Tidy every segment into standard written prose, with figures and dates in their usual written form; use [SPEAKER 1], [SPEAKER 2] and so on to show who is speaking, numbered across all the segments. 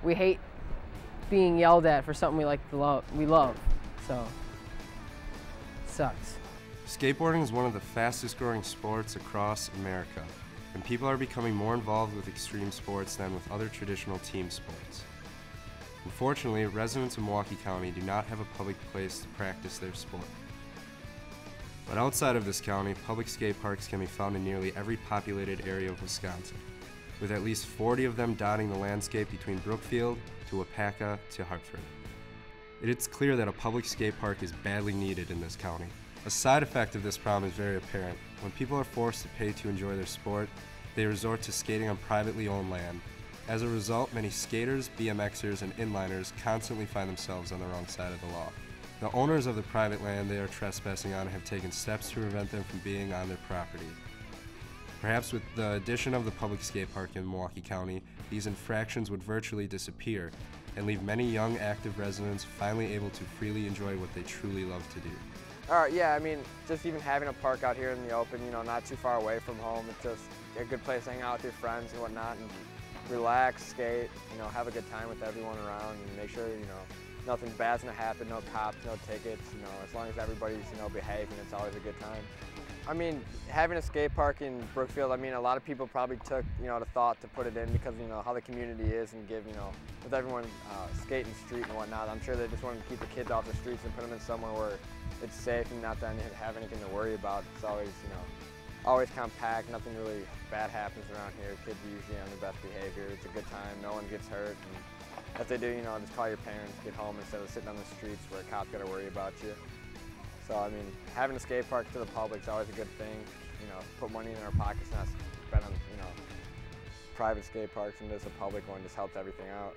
[SPEAKER 1] we hate being yelled at for something we love, so it sucks.
[SPEAKER 2] Skateboarding is one of the fastest growing sports across America, and people are becoming more involved with extreme sports than with other traditional team sports. Unfortunately, residents of Milwaukee County do not have a public place to practice their sport. But outside of this county, public skate parks can be found in nearly every populated area of Wisconsin, with at least 40 of them dotting the landscape between Brookfield to Wapaka to Hartford. It is clear that a public skate park is badly needed in this county. A side effect of this problem is very apparent. When people are forced to pay to enjoy their sport, they resort to skating on privately owned land. As a result, many skaters, BMXers, and inliners constantly find themselves on the wrong side of the law. The owners of the private land they are trespassing on have taken steps to prevent them from being on their property. Perhaps with the addition of the public skate park in Milwaukee County, these infractions would virtually disappear and leave many young active residents finally able to freely enjoy what they truly love to do.
[SPEAKER 3] Yeah, I mean, just even having a park out here in the open, not too far away from home, it's just a good place to hang out with your friends and whatnot and relax, skate, have a good time with everyone around and make sure, nothing bad's gonna happen, no cops, no tickets, as long as everybody's, behaving, it's always a good time. I mean, having a skate park in Brookfield, a lot of people probably took, the thought to put it in because, how the community is and give, with everyone skating street and whatnot, I'm sure they just wanted to keep the kids off the streets and put them in somewhere where it's safe and not to have anything to worry about. It's always, always compact, nothing really bad happens around here. Kids are usually on their best behavior. It's a good time, no one gets hurt. And if they do, just call your parents, get home instead of sitting on the streets where a cop's got to worry about you. So, having a skate park to the public is always a good thing. Put money in our pockets, not spend on, private skate parks, and just a public one just helps everything out.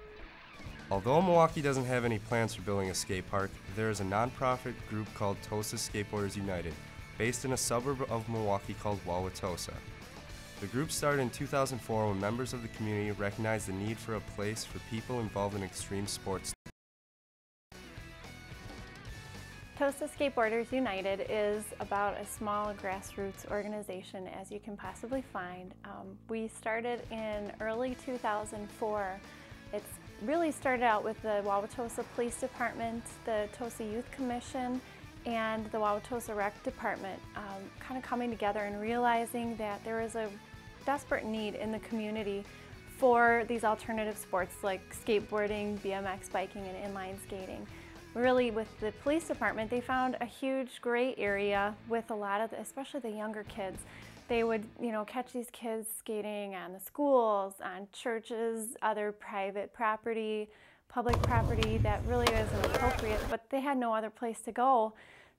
[SPEAKER 2] Although Milwaukee doesn't have any plans for building a skate park, there is a nonprofit group called Tosa Skateboarders United, based in a suburb of Milwaukee called Wauwatosa. The group started in 2004 when members of the community recognized the need for a place for people involved in extreme sports.
[SPEAKER 4] Tosa Skateboarders United is about as small a grassroots organization as you can possibly find. We started in early 2004. It's really started out with the Wauwatosa Police Department, the Tosa Youth Commission, and the Wauwatosa Rec Department kind of coming together and realizing that there is a desperate need in the community for these alternative sports like skateboarding, BMX biking, and inline skating. Really, with the police department, they found a huge gray area with a lot of, especially the younger kids. They would, catch these kids skating on the schools, on churches, other private property, public property that really isn't appropriate, but they had no other place to go.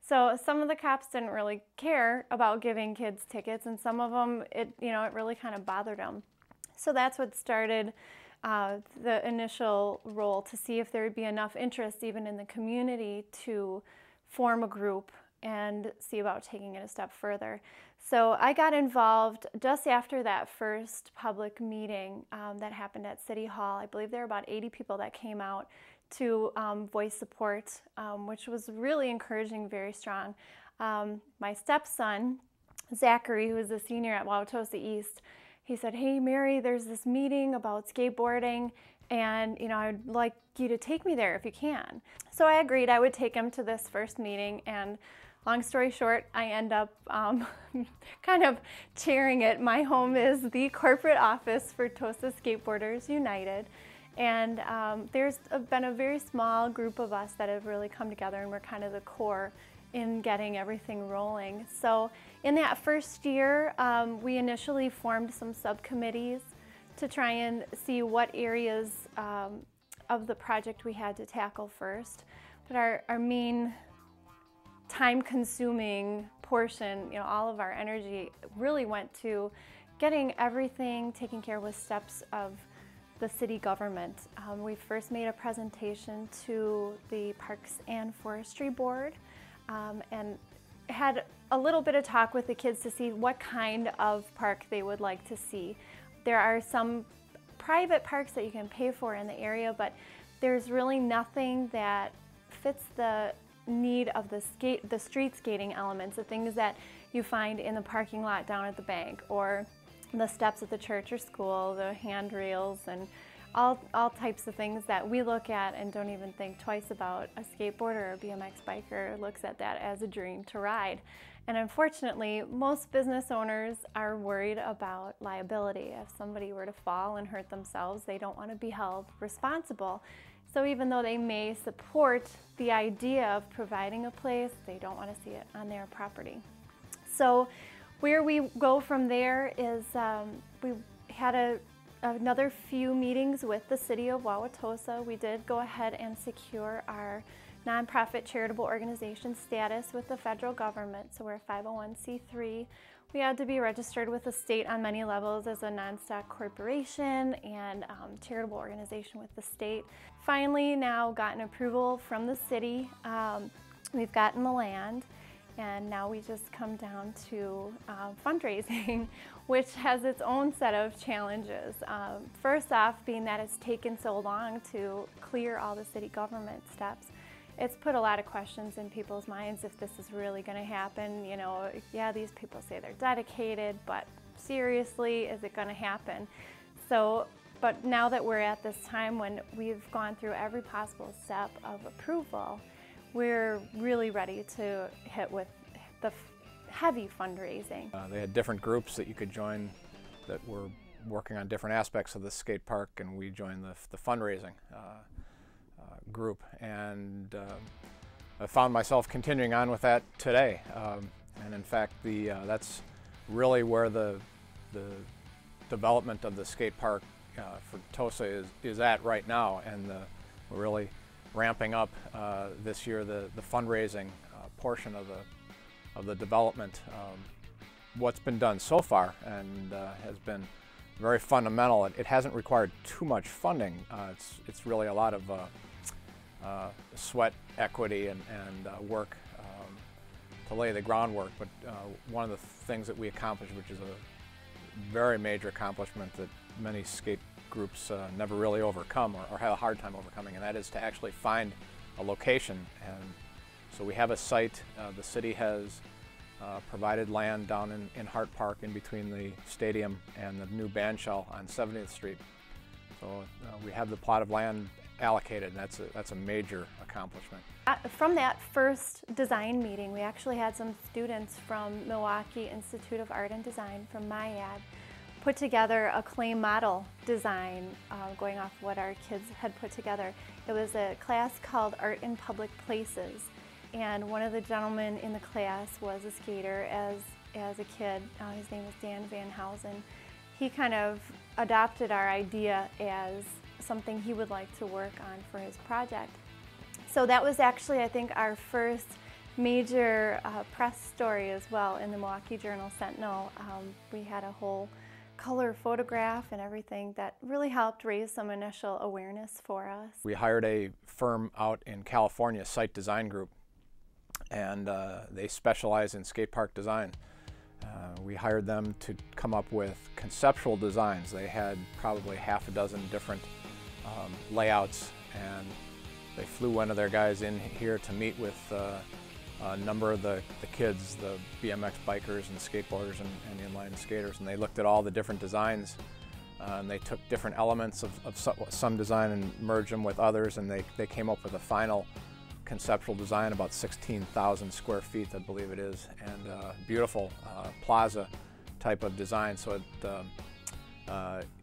[SPEAKER 4] So some of the cops didn't really care about giving kids tickets, and some of them, it really kind of bothered them. So that's what started the initial role to see if there would be enough interest even in the community to form a group and see about taking it a step further. So I got involved just after that first public meeting that happened at City Hall. I believe there were about 80 people that came out to voice support, which was really encouraging, very strong. My stepson, Zachary, who is a senior at Wauwatosa East, he said, "Hey Mary, there's this meeting about skateboarding and I'd like you to take me there if you can." So I agreed I would take him to this first meeting, and long story short, I end up kind of chairing it. My home is the corporate office for Tosa Skateboarders United, and there's been a very small group of us that have really come together, and we're kind of the core in getting everything rolling. So in that first year, we initially formed some subcommittees to try and see what areas of the project we had to tackle first. But our main time-consuming portion, all of our energy really went to getting everything taken care of with steps of the city government. We first made a presentation to the Parks and Forestry Board and had a little bit of talk with the kids to see what kind of park they would like to see. There are some private parks that you can pay for in the area, but there's really nothing that fits the need of the street skating elements, the things that you find in the parking lot down at the bank or the steps at the church or school, the handrails and all types of things that we look at and don't even think twice about. A skateboarder or a BMX biker looks at that as a dream to ride. And unfortunately, most business owners are worried about liability. If somebody were to fall and hurt themselves, they don't want to be held responsible. So even though they may support the idea of providing a place, they don't want to see it on their property. So where we go from there is we had another few meetings with the city of Wauwatosa. We did go ahead and secure our nonprofit charitable organization status with the federal government, so we're a 501c3. We had to be registered with the state on many levels as a non-stock corporation and charitable organization with the state. Finally now gotten approval from the city. We've gotten the land, and now we just come down to fundraising, which has its own set of challenges. First off, being that it's taken so long to clear all the city government steps, it's put a lot of questions in people's minds if this is really going to happen. You know, yeah, these people say they're dedicated, but seriously, is it going to happen? So, but now that we're at this time when we've gone through every possible step of approval, we're really ready to hit with the heavy fundraising.
[SPEAKER 5] They had different groups that you could join that were working on different aspects of the skate park, and we joined the fundraising group, and I found myself continuing on with that today. And in fact, that's really where the development of the skate park for Tosa is at right now, and we're really ramping up this year the fundraising portion of the development. What's been done so far and has been very fundamental. It hasn't required too much funding. It's really a lot of sweat equity and work to lay the groundwork. But one of the things that we accomplished, which is a very major accomplishment that many skate groups never really overcome or have a hard time overcoming, and that is to actually find a location. And so we have a site. The city has provided land down in Hart Park in between the stadium and the new band shell on 70th Street. So we have the plot of land allocated, and that's a major accomplishment.
[SPEAKER 4] From that first design meeting, we actually had some students from Milwaukee Institute of Art and Design from MATC put together a clay model design going off what our kids had put together. It was a class called Art in Public Places, and one of the gentlemen in the class was a skater as a kid. His name was Dan Van Housen. He kind of adopted our idea as something he would like to work on for his project. So that was actually, I think, our first major press story as well in the Milwaukee Journal-Sentinel. We had a whole color photograph and everything that really helped raise some initial awareness for us.
[SPEAKER 5] We hired a firm out in California, Site Design Group, and they specialize in skate park design. We hired them to come up with conceptual designs. They had probably half a dozen different layouts, and they flew one of their guys in here to meet with a number of the kids, the BMX bikers and skateboarders and inline skaters, and they looked at all the different designs, and they took different elements of some design and merged them with others, and they came up with a final conceptual design, about 16,000 square feet, I believe it is, and beautiful plaza type of design. So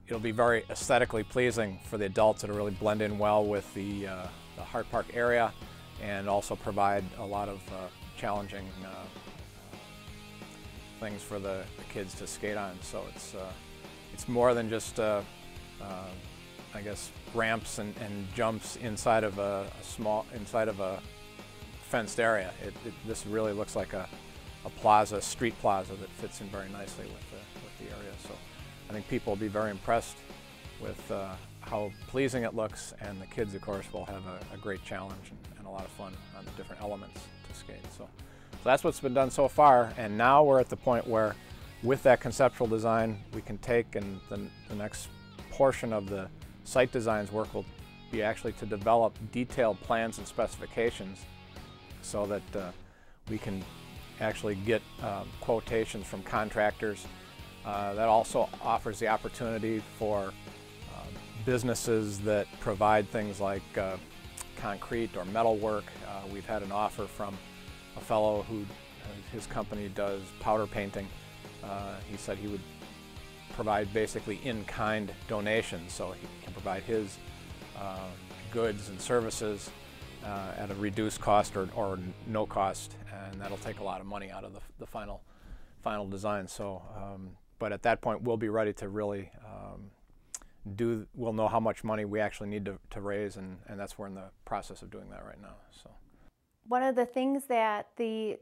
[SPEAKER 5] it'll be very aesthetically pleasing for the adults. It'll really blend in well with the Hart Park area, and also provide a lot of challenging things for the kids to skate on. So it's more than just I guess ramps and jumps inside of a fenced area. This really looks like a plaza, street plaza, that fits in very nicely with the area. So I think people will be very impressed with how pleasing it looks, and the kids, of course, will have a great challenge and a lot of fun on the different elements to skate. So that's what's been done so far, and now we're at the point where, with that conceptual design, we can take, and the next portion of the site designs work will be actually to develop detailed plans and specifications, so that we can actually get quotations from contractors. That also offers the opportunity for businesses that provide things like concrete or metal work. We've had an offer from a fellow who, his company does powder painting. He said he would provide basically in-kind donations, so he can provide his goods and services at a reduced cost or no cost, and that'll take a lot of money out of the final design. So, but at that point we'll be ready to really we'll know how much money we actually need to raise, and that's we're in the process of doing that right now. So,
[SPEAKER 4] one of the things that the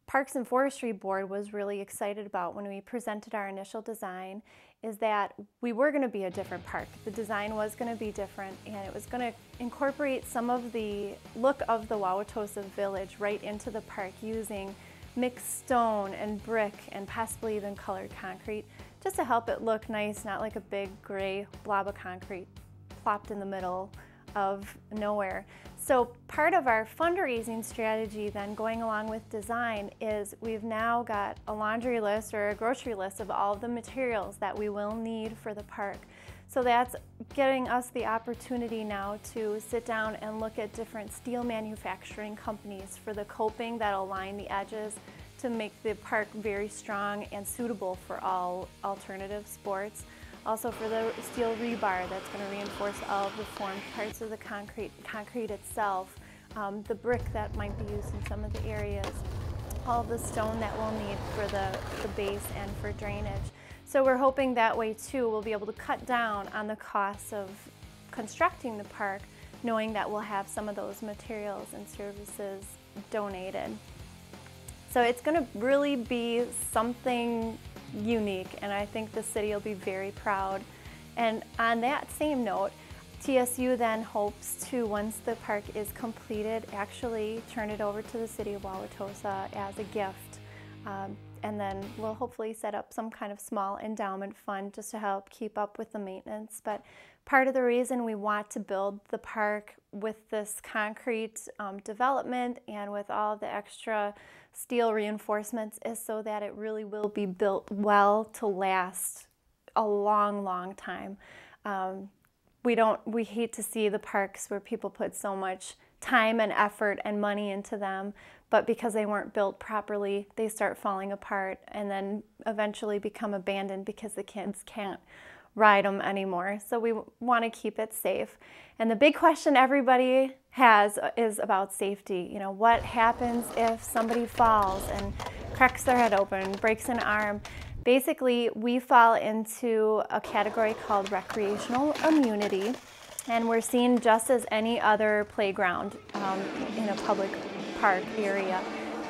[SPEAKER 4] Parks and Forestry Board was really excited about when we presented our initial design is that we were going to be a different park. The design was going to be different, and it was going to incorporate some of the look of the Wauwatosa Village right into the park, using mixed stone and brick and possibly even colored concrete, just to help it look nice, not like a big gray blob of concrete plopped in the middle of nowhere. So part of our fundraising strategy then, going along with design, is we've now got a laundry list or a grocery list of all of the materials that we will need for the park. So that's getting us the opportunity now to sit down and look at different steel manufacturing companies for the coping that'll line the edges to make the park very strong and suitable for all alternative sports. Also for the steel rebar that's going to reinforce all of the formed parts of the concrete itself, the brick that might be used in some of the areas, all of the stone that we'll need for the base and for drainage. So we're hoping that way too we'll be able to cut down on the costs of constructing the park, knowing that we'll have some of those materials and services donated. So it's going to really be something unique, and I think the city will be very proud. And on that same note, TSU then hopes to, once the park is completed, actually turn it over to the city of Wauwatosa as a gift. And then we'll hopefully set up some kind of small endowment fund just to help keep up with the maintenance. But part of the reason we want to build the park with this concrete development and with all the extra steel reinforcements is so that it really will be built well to last a long, long time. We hate to see the parks where people put so much time and effort and money into them, but because they weren't built properly, they start falling apart and then eventually become abandoned because the kids can't ride them anymore. So we want to keep it safe. And the big question everybody has is about safety. You know, what happens if somebody falls and cracks their head open, breaks an arm? Basically, we fall into a category called recreational immunity, and we're seen just as any other playground in a public park area.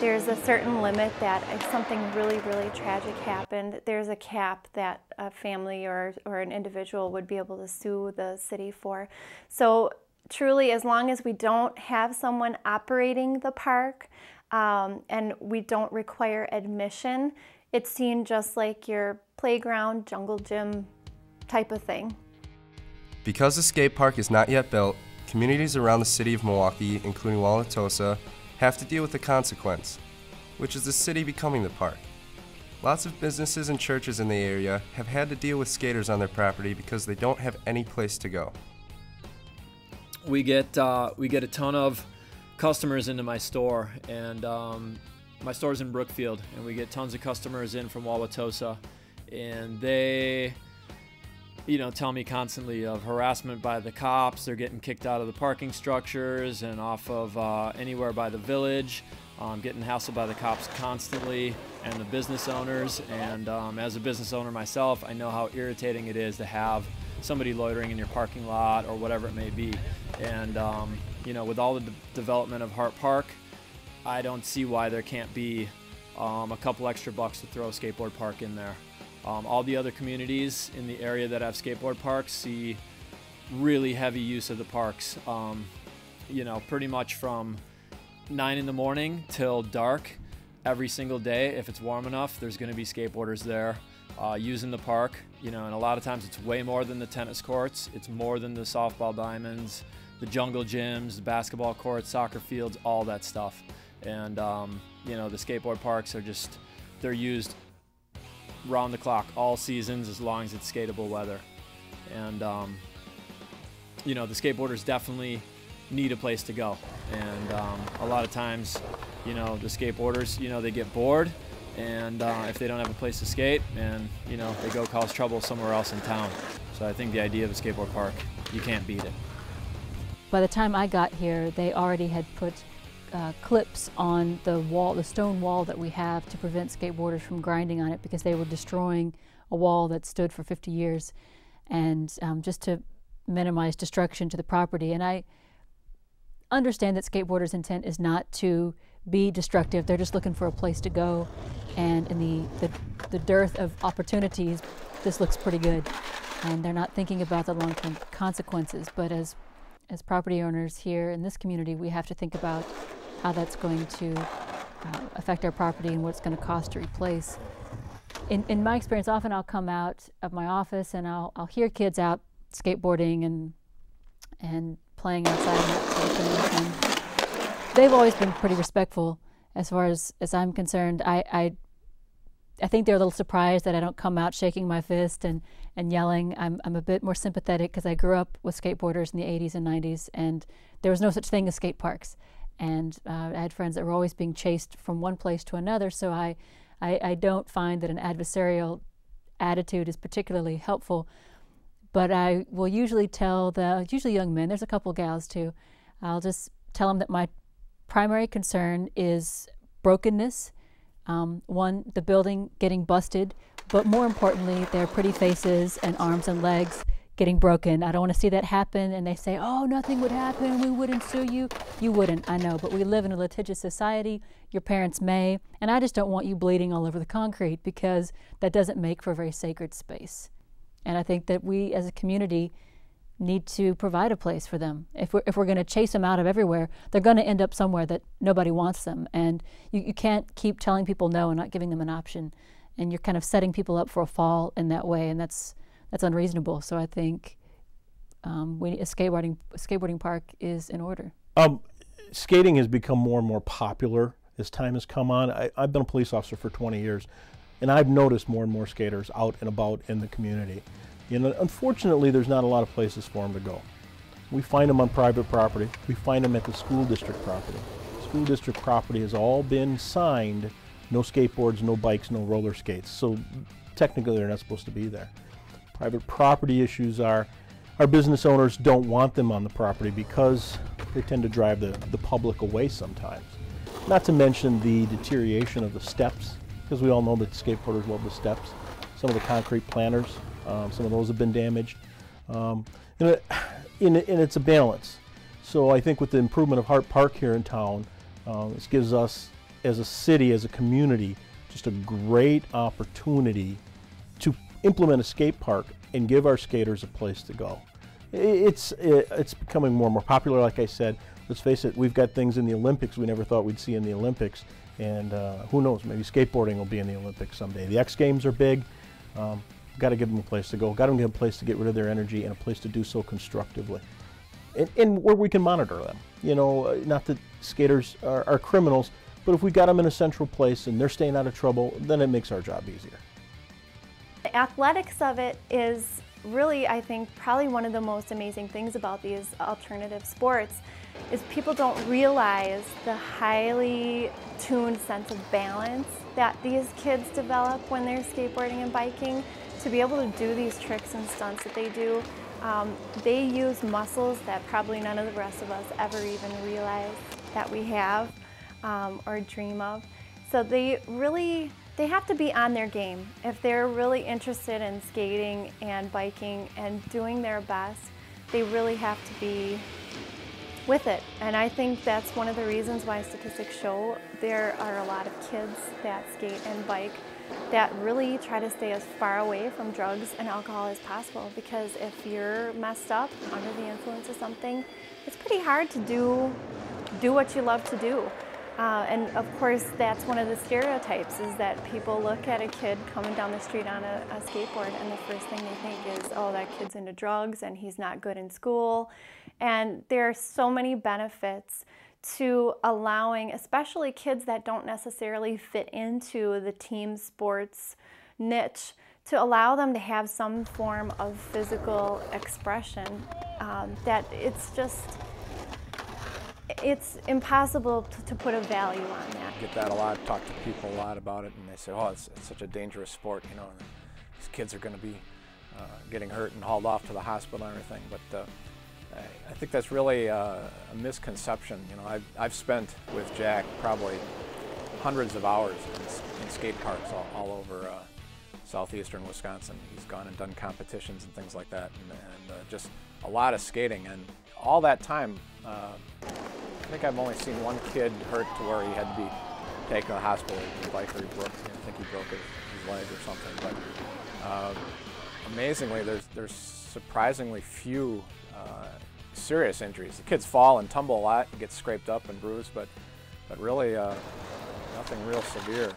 [SPEAKER 4] There's a certain limit that if something really, really tragic happened, there's a cap that a family or an individual would be able to sue the city for. So truly, as long as we don't have someone operating the park and we don't require admission, it's seen just like your playground, jungle gym type of thing.
[SPEAKER 2] Because the skate park is not yet built, communities around the city of Milwaukee, including Wauwatosa, have to deal with the consequence, which is the city becoming the park. Lots of businesses and churches in the area have had to deal with skaters on their property because they don't have any place to go.
[SPEAKER 6] We get a ton of customers into my store, and my store's in Brookfield, and we get tons of customers in from Wauwatosa, and they tell me constantly of harassment by the cops. They're getting kicked out of the parking structures and off of anywhere by the village, getting hassled by the cops constantly, and the business owners. And as a business owner myself, I know how irritating it is to have somebody loitering in your parking lot or whatever it may be. And with all the development of Hart Park, I don't see why there can't be a couple extra bucks to throw a skateboard park in there. All the other communities in the area that have skateboard parks see really heavy use of the parks. Pretty much from 9 in the morning till dark every single day. If it's warm enough, there's going to be skateboarders there using the park. And a lot of times it's way more than the tennis courts. It's more than the softball diamonds, the jungle gyms, the basketball courts, soccer fields, all that stuff. And the skateboard parks are they're used round the clock all seasons as long as it's skatable weather. And you know, the skateboarders definitely need a place to go. And a lot of times, you know, the skateboarders, you know, they get bored, and if they don't have a place to skate, and, you know, they go cause trouble somewhere else in town. So I think the idea of a skateboard park, you can't beat it.
[SPEAKER 7] By the time I got here, they already had put clips on the wall, the stone wall that we have, to prevent skateboarders from grinding on it, because they were destroying a wall that stood for 50 years, and just to minimize destruction to the property. And I understand that skateboarders' intent is not to be destructive. They're just looking for a place to go, and in the dearth of opportunities, this looks pretty good, and they're not thinking about the long-term consequences. But as property owners here in this community, we have to think about how that's going to affect our property and what it's going to cost to replace. In my experience, often I'll come out of my office and I'll hear kids out skateboarding and playing outside and that sort of thing. And they've always been pretty respectful as far as I'm concerned. I think they're a little surprised that I don't come out shaking my fist and yelling. I'm a bit more sympathetic because I grew up with skateboarders in the 80s and 90s, and there was no such thing as skate parks. And I had friends that were always being chased from one place to another, so I don't find that an adversarial attitude is particularly helpful. But I will usually tell usually young men, there's a couple gals too, I'll just tell them that my primary concern is brokenness. One, the building getting busted, but more importantly, their pretty faces and arms and legs getting broken. I don't want to see that happen, and they say, oh, nothing would happen, we wouldn't sue you. You wouldn't, I know, but we live in a litigious society. Your parents may, and I just don't want you bleeding all over the concrete, because that doesn't make for a very sacred space. And I think that we as a community need to provide a place for them. If we're going to chase them out of everywhere, they're going to end up somewhere that nobody wants them. And you can't keep telling people no and not giving them an option. And you're kind of setting people up for a fall in that way, and that's unreasonable. So I think a skateboarding park is in order.
[SPEAKER 8] Skating has become more and more popular as time has come on. I've been a police officer for 20 years, and I've noticed more and more skaters out and about in the community. You know, unfortunately, there's not a lot of places for them to go. We find them on private property. We find them at the school district property. School district property has all been signed, no skateboards, no bikes, no roller skates. So technically, they're not supposed to be there. Private property issues are our business owners don't want them on the property because they tend to drive the public away sometimes. Not to mention the deterioration of the steps, because we all know that skateboarders love the steps. Some of the concrete planters, some of those have been damaged. And it's a balance. So I think with the improvement of Hart Park here in town, this gives us as a city, as a community, just a great opportunity to implement a skate park and give our skaters a place to go. It's becoming more and more popular, like I said. Let's face it, we've got things in the Olympics we never thought we'd see in the Olympics, and who knows, maybe skateboarding will be in the Olympics someday. The X Games are big. Got to give them a place to go. Got to give them a place to get rid of their energy and a place to do so constructively, and where we can monitor them. You know, not that skaters are criminals, but if we got them in a central place and they're staying out of trouble, then it makes our job easier.
[SPEAKER 4] The athletics of it is really, I think, probably one of the most amazing things about these alternative sports is people don't realize the highly tuned sense of balance that these kids develop when they're skateboarding and biking. To be able to do these tricks and stunts that they do, they use muscles that probably none of the rest of us ever even realize that we have or dream of. So they have to be on their game. If they're really interested in skating and biking and doing their best, they really have to be with it. And I think that's one of the reasons why statistics show there are a lot of kids that skate and bike that really try to stay as far away from drugs and alcohol as possible, because if you're messed up under the influence of something, it's pretty hard to do what you love to do. And of course, that's one of the stereotypes, is that people look at a kid coming down the street on a skateboard and the first thing they think is, oh, that kid's into drugs and he's not good in school. And there are so many benefits to allowing, especially kids that don't necessarily fit into the team sports niche, to allow them to have some form of physical expression, that it's impossible to put a value on that.
[SPEAKER 5] Get that a lot, talk to people a lot about it, and they say, oh, it's such a dangerous sport, you know, and these kids are going to be getting hurt and hauled off to the hospital and everything. But I think that's really a misconception. You know, I've spent with Jack probably hundreds of hours in skate parks all over southeastern Wisconsin. He's gone and done competitions and things like that, and just a lot of skating. And all that time, I think I've only seen one kid hurt to where he had to be taken to the hospital. His biker, I think he broke his leg or something. But amazingly, there's surprisingly few serious injuries. The kids fall and tumble a lot and get scraped up and bruised, but really nothing real severe.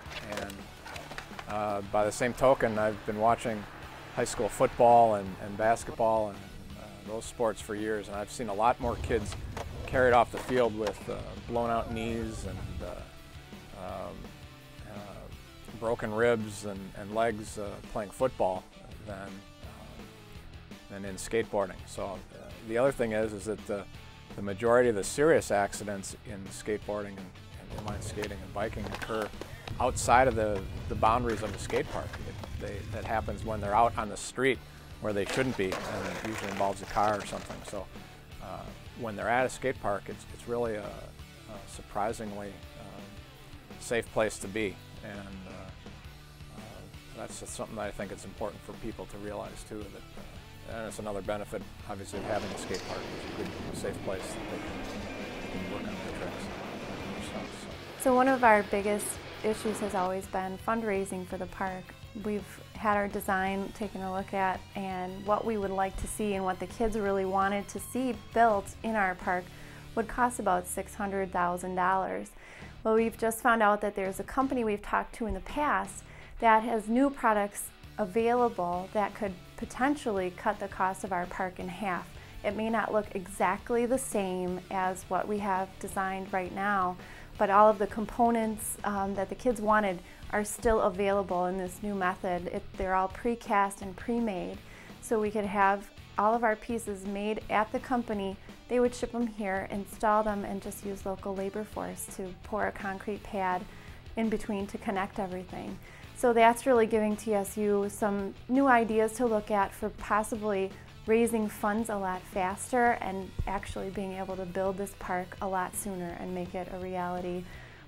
[SPEAKER 5] And by the same token, I've been watching high school football and basketball and those sports for years, and I've seen a lot more kids carried off the field with blown out knees and broken ribs and legs playing football than in skateboarding. So the other thing is that the majority of the serious accidents in skateboarding and inline skating and biking occur outside of the boundaries of a skate park. That happens when they're out on the street where they shouldn't be, and it usually involves a car or something. So when they're at a skate park, it's really a surprisingly safe place to be, and that's just something that I think it's important for people to realize too. And it's another benefit, obviously, of having a skate park. It's a good, safe place that they can work on their tricks.
[SPEAKER 4] So one of our biggest issues has always been fundraising for the park. We've had our design taken a look at, and what we would like to see and what the kids really wanted to see built in our park would cost about $600,000. Well, we've just found out that there's a company we've talked to in the past that has new products available that could potentially cut the cost of our park in half. It may not look exactly the same as what we have designed right now, but all of the components that the kids wanted are still available in this new method. They're all precast and pre-made, so we could have all of our pieces made at the company. They would ship them here, install them, and just use local labor force to pour a concrete pad in between to connect everything. So that's really giving TSU some new ideas to look at for possibly raising funds a lot faster and actually being able to build this park a lot sooner and make it a reality,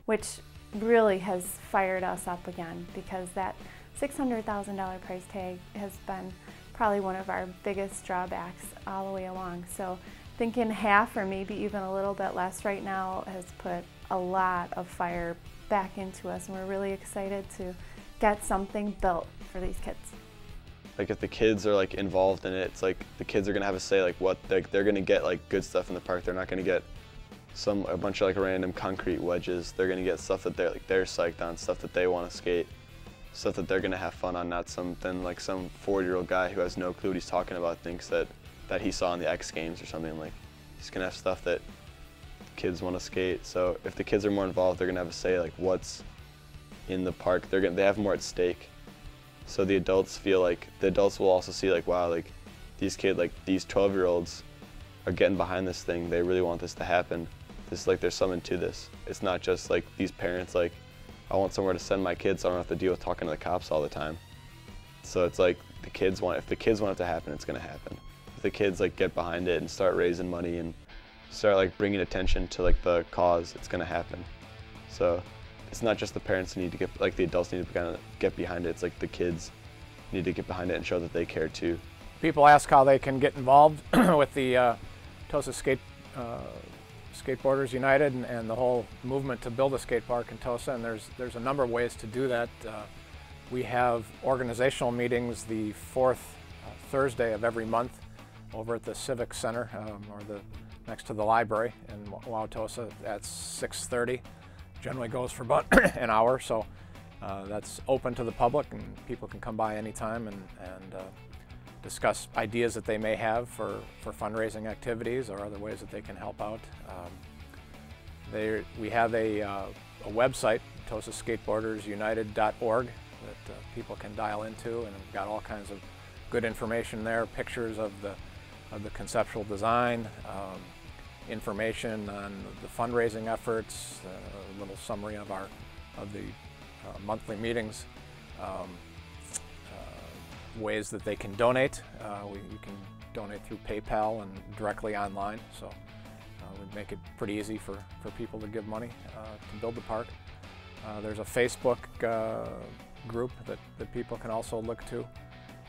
[SPEAKER 4] which really has fired us up again, because that $600,000 price tag has been probably one of our biggest drawbacks all the way along. So thinking half or maybe even a little bit less right now has put a lot of fire back into us, and we're really excited to get something built for these kids.
[SPEAKER 9] Like if the kids are like involved in it, it's like the kids are gonna have a say, like what they're gonna get, like good stuff in the park. They're not gonna get a bunch of like random concrete wedges. They're gonna get stuff that they're psyched on, stuff that they want to skate, stuff that they're gonna have fun on, not something like some 40-year-old guy who has no clue what he's talking about thinks that he saw in the X Games or something. Like he's gonna have stuff that kids want to skate. So if the kids are more involved, they're gonna have a say, like what's in the park. They have more at stake. So the adults feel like, the adults will also see like, wow, like these kids, like these 12-year-olds are getting behind this thing. They really want this to happen. This, like, there's something to this. It's not just like these parents, like, I want somewhere to send my kids so I don't have to deal with talking to the cops all the time. So it's like if the kids want it to happen, it's gonna happen. If the kids like get behind it and start raising money and start like bringing attention to like the cause, it's gonna happen. So it's not just the parents who need to get, like the adults need to kind of get behind it. It's like the kids need to get behind it and show that they care too.
[SPEAKER 5] People ask how they can get involved with the Tosa Skateboarders United and the whole movement to build a skate park in Tosa, and there's a number of ways to do that. We have organizational meetings the fourth Thursday of every month over at the Civic Center, or next to the library in Wauwatosa at 6:30. Generally goes for about an hour, so that's open to the public, and people can come by anytime and discuss ideas that they may have for fundraising activities or other ways that they can help out. We have a website, tosaskateboardersunited.org, that people can dial into, and we've got all kinds of good information there, pictures of the conceptual design, information on the fundraising efforts, a little summary of the monthly meetings, ways that they can donate. You can donate through PayPal and directly online, so we'd make it pretty easy for people to give money to build the park. There's a Facebook group that people can also look to.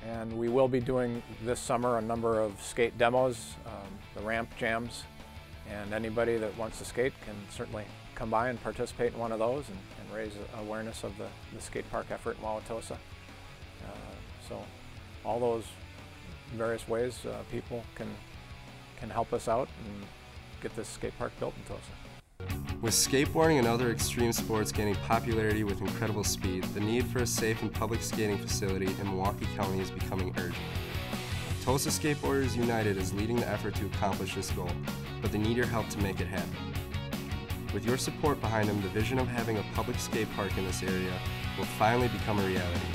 [SPEAKER 5] And we will be doing this summer a number of skate demos, the ramp jams, and anybody that wants to skate can certainly come by and participate in one of those and raise awareness of the skate park effort in Wauwatosa. So all those various ways people can help us out and get this skate park built in Tosa.
[SPEAKER 2] With skateboarding and other extreme sports gaining popularity with incredible speed, the need for a safe and public skating facility in Milwaukee County is becoming urgent. Tosa Skateboarders United is leading the effort to accomplish this goal, but they need your help to make it happen. With your support behind them, the vision of having a public skate park in this area will finally become a reality,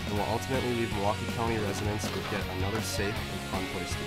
[SPEAKER 2] and will ultimately leave Milwaukee County residents with yet another safe and fun place to go.